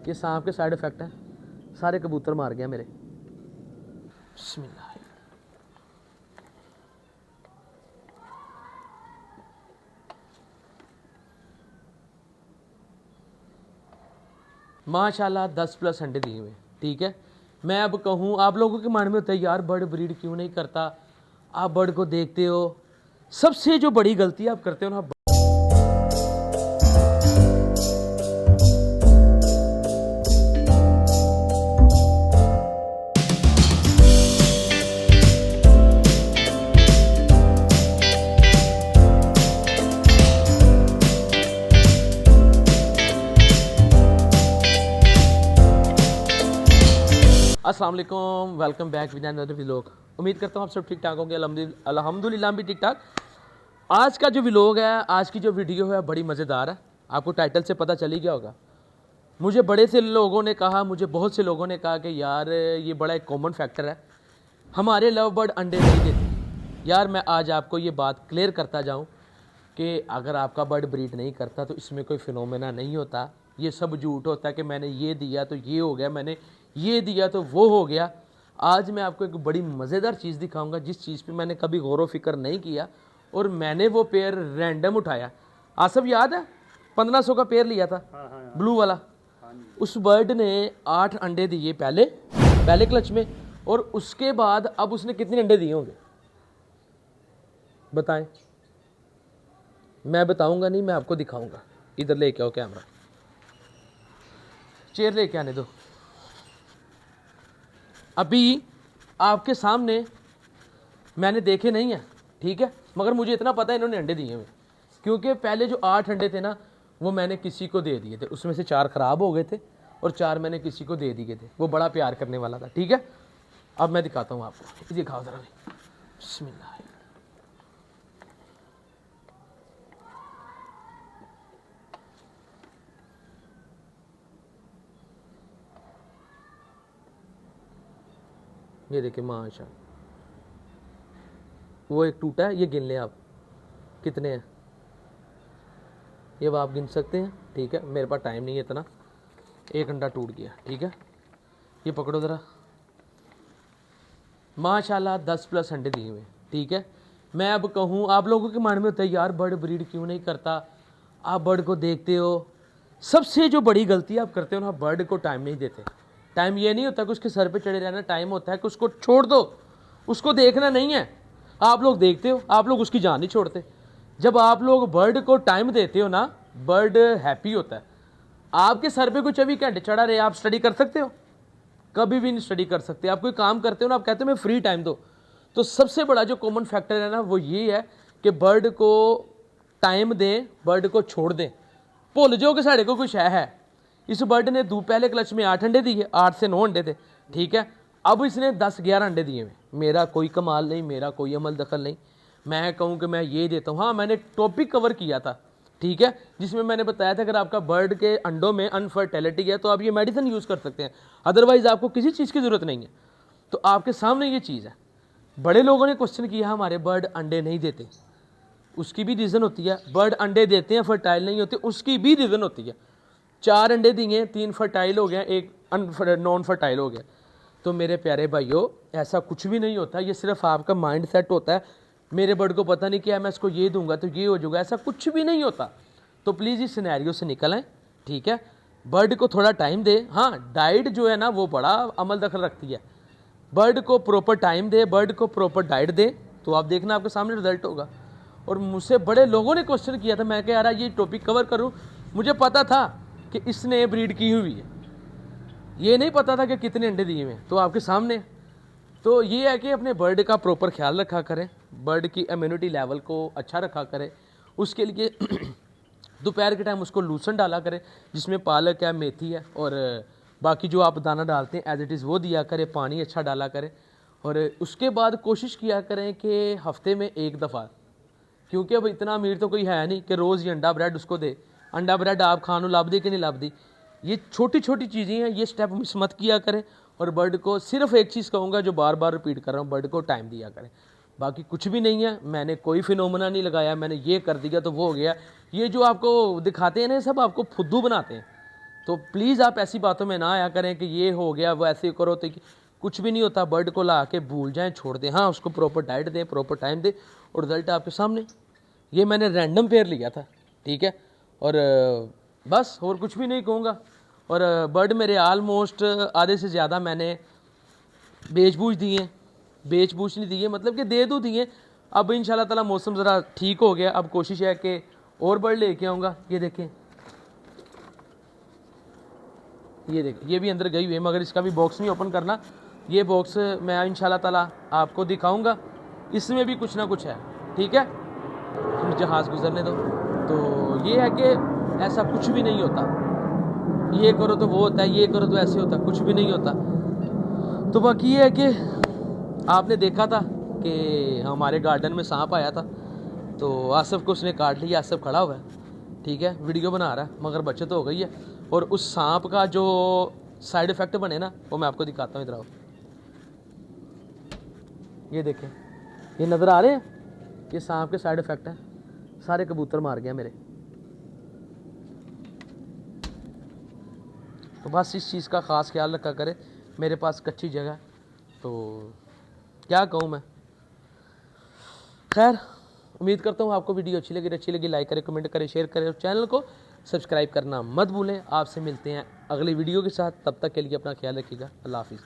ये सांप के साइड इफ़ेक्ट है, सारे कबूतर मार गया मेरे। बिस्मिल्लाह। माशाल्लाह 10+ अंडे दिए हुए, ठीक है। मैं अब कहूँ, आप लोगों के मन में होता है यार बर्ड ब्रीड क्यों नहीं करता, आप बर्ड को देखते हो। सबसे जो बड़ी गलती आप करते हो ना, अस्सलाम वालेकुम, welcome back with another vlog. उम्मीद करता हूँ आप सब ठीक ठाक होंगे, अल्हम्दुलिल्लाह भी ठीक ठाक। आज का जो व्लॉग है, आज की जो वीडियो है बड़ी मज़ेदार है। आपको टाइटल से पता चल ही गया होगा। मुझे बड़े से लोगों ने कहा, मुझे बहुत से लोगों ने कहा कि यार ये बड़ा एक कॉमन फैक्टर है, हमारे लव बर्ड अंडे नहीं देते। यार मैं आज आपको ये बात क्लियर करता जाऊँ कि अगर आपका बर्ड ब्रीड नहीं करता तो इसमें कोई फिनोमेना नहीं होता। ये सब झूठ होता है कि मैंने ये दिया तो ये हो गया, मैंने ये दिया तो वो हो गया। आज मैं आपको एक बड़ी मज़ेदार चीज़ दिखाऊंगा जिस चीज़ पे मैंने कभी गौर व फिक्र नहीं किया, और मैंने वो पेयर रैंडम उठाया। आसफ याद है 1500 का पेयर लिया था, ब्लू वाला। उस बर्ड ने 8 अंडे दिए पहले क्लच में, और उसके बाद अब उसने कितने अंडे दिए होंगे बताएं। मैं बताऊंगा नहीं, मैं आपको दिखाऊंगा। इधर लेके आओ कैमरा, चेयर लेके आने दो। अभी आपके सामने मैंने देखे नहीं है, ठीक है, मगर मुझे इतना पता है इन्होंने अंडे दिए हुए, क्योंकि पहले जो 8 अंडे थे ना वो मैंने किसी को दे दिए थे। उसमें से 4 ख़राब हो गए थे और 4 मैंने किसी को दे दिए थे, वो बड़ा प्यार करने वाला था, ठीक है। अब मैं दिखाता हूँ आपको, दिखाओ ज़रा। बिस्मिल्लाह। ये देखिए माशाल्लाह, वो एक टूटा है, ये गिन लें आप कितने हैं, ये आप गिन सकते हैं, ठीक है। मेरे पास टाइम नहीं है इतना। एक अंडा टूट गया, ठीक है। ये पकड़ो ज़रा। माशाल्लाह 10+ अंडे दिए हुए, ठीक है। मैं अब कहूँ, आप लोगों के मन में होता है यार बर्ड ब्रीड क्यों नहीं करता, आप बर्ड को देखते हो। सबसे जो बड़ी गलती आप करते हो ना, बर्ड को टाइम नहीं देते। टाइम ये नहीं होता कि उसके सर पे चढ़े रहना, टाइम होता है कि उसको छोड़ दो, उसको देखना नहीं है। आप लोग देखते हो, आप लोग उसकी जान नहीं छोड़ते। जब आप लोग बर्ड को टाइम देते हो ना, बर्ड हैप्पी होता है। आपके सर पे कोई 24 घंटे चढ़ा रहे, आप स्टडी कर सकते हो? कभी भी नहीं स्टडी कर सकते। आप कोई काम करते हो ना, आप कहते हो मैं फ्री टाइम दो। तो सबसे बड़ा जो कॉमन फैक्टर है ना, वो ये है कि बर्ड को टाइम दें, बर्ड को छोड़ दें। भुल जाओ कि साढ़े को कुछ है। इस बर्ड ने पहले क्लच में 8 अंडे दिए, 8 से 9 अंडे थे, ठीक है। अब इसने 10-11 अंडे दिए हुए। मेरा कोई कमाल नहीं, मेरा कोई अमल दखल नहीं। मैं कहूँ कि मैं ये देता हूँ। हाँ, मैंने टॉपिक कवर किया था, ठीक है, जिसमें मैंने बताया था अगर आपका बर्ड के अंडों में अनफर्टिलिटी है तो आप ये मेडिसिन यूज़ कर सकते हैं, अदरवाइज़ आपको किसी चीज़ की ज़रूरत नहीं है। तो आपके सामने ये चीज़ है। बड़े लोगों ने क्वेश्चन किया हमारे बर्ड अंडे नहीं देते, उसकी भी रीज़न होती है। बर्ड अंडे देते हैं, फर्टाइल नहीं होते, उसकी भी रीज़न होती है। 4 अंडे दिए, 3 फर्टाइल हो गया, एक नॉन फर्टाइल हो गया। तो मेरे प्यारे भाइयों, ऐसा कुछ भी नहीं होता। ये सिर्फ आपका माइंड सेट होता है। मेरे बर्ड को पता नहीं क्या, मैं इसको ये दूंगा तो ये हो जाएगा, ऐसा कुछ भी नहीं होता। तो प्लीज़ इस सिनेरियो से निकल आएँ, ठीक है। बर्ड को थोड़ा टाइम दे। हाँ, डाइट जो है ना वो बड़ा अमल दखल रखती है। बर्ड को प्रॉपर टाइम दे, बर्ड को प्रॉपर डाइट दे, तो आप देखना आपके सामने रिजल्ट होगा। और मुझसे बड़े लोगों ने क्वेश्चन किया था, मैं कह रहा ये टॉपिक कवर करूँ। मुझे पता था कि इसने ब्रीड की हुई है, ये नहीं पता था कि कितने अंडे दिए हुए। तो आपके सामने तो ये है कि अपने बर्ड का प्रॉपर ख्याल रखा करें, बर्ड की इम्यूनिटी लेवल को अच्छा रखा करें। उसके लिए दोपहर के टाइम उसको लूसन डाला करें, जिसमें पालक है, मेथी है, और बाकी जो आप दाना डालते हैं एज इट इज़ वो दिया करें। पानी अच्छा डाला करें, और उसके बाद कोशिश किया करें कि हफ्ते में 1 दफ़ा, क्योंकि अब इतना अमीर तो कोई है नहीं कि रोज़ ही अंडा ब्रेड उसको दे। अंडा ब्रेड आप खानो लाभ दी कि नहीं लाभ दी, ये छोटी छोटी चीज़ें हैं, ये स्टेप मिस मत किया करें। और बर्ड को सिर्फ एक चीज़ कहूँगा जो बार बार रिपीट कर रहा हूँ, बर्ड को टाइम दिया करें। बाकी कुछ भी नहीं है। मैंने कोई फिनोमेना नहीं लगाया, मैंने ये कर दिया तो वो हो गया। ये जो आपको दिखाते हैं ना, सब आपको फुद्दू बनाते हैं। तो प्लीज़ आप ऐसी बातों में ना आया करें कि ये हो गया वो ऐसे करो, तो कुछ भी नहीं होता। बर्ड को ला के भूल जाएं, छोड़ दें। हाँ, उसको प्रॉपर डाइट दें, प्रॉपर टाइम दें, और रिजल्ट आपके सामने। ये मैंने रैंडम पेयर लिया था, ठीक है, और बस और कुछ भी नहीं कहूँगा। और बर्ड मेरे आलमोस्ट आधे से ज़्यादा मैंने बेच बूझ दिए, बेच बूझ नहीं दिए, मतलब कि दे दूँ दिए। अब इंशाल्लाह ताला मौसम ज़रा ठीक हो गया, अब कोशिश है कि और बर्ड लेके आऊँगा। ये देखें, ये देखें, ये भी अंदर गई हुई है, मगर इसका भी बॉक्स नहीं ओपन करना। ये बॉक्स मैं इंशाल्लाह ताला आपको दिखाऊँगा, इसमें भी कुछ ना कुछ है, ठीक है। तुम जहाज़ गुजरने दो। तो ये है कि ऐसा कुछ भी नहीं होता, ये करो तो वो होता है, ये करो तो ऐसे होता है, कुछ भी नहीं होता। तो बाकी ये है कि आपने देखा था कि हमारे गार्डन में सांप आया था, तो आसिफ को उसने काट लिया। आसिफ खड़ा हुआ है, ठीक है, वीडियो बना रहा है, मगर बचत हो गई है। और उस सांप का जो साइड इफ़ेक्ट बने ना, वो मैं आपको दिखाता हूँ। इधर आओ, ये देखें, ये नज़र आ रहे हैं, ये सांप के साइड इफ़ेक्ट है। सारे कबूतर मार गया मेरे। तो बस इस चीज़ का ख़ास ख्याल रखा करें। मेरे पास कच्ची जगह, तो क्या कहूँ मैं। खैर, उम्मीद करता हूँ आपको वीडियो अच्छी लगी लाइक करें, कमेंट करें, शेयर करें, और चैनल को सब्सक्राइब करना मत भूलें। आपसे मिलते हैं अगली वीडियो के साथ, तब तक के लिए अपना ख्याल रखिएगा। अल्लाह हाफिज़।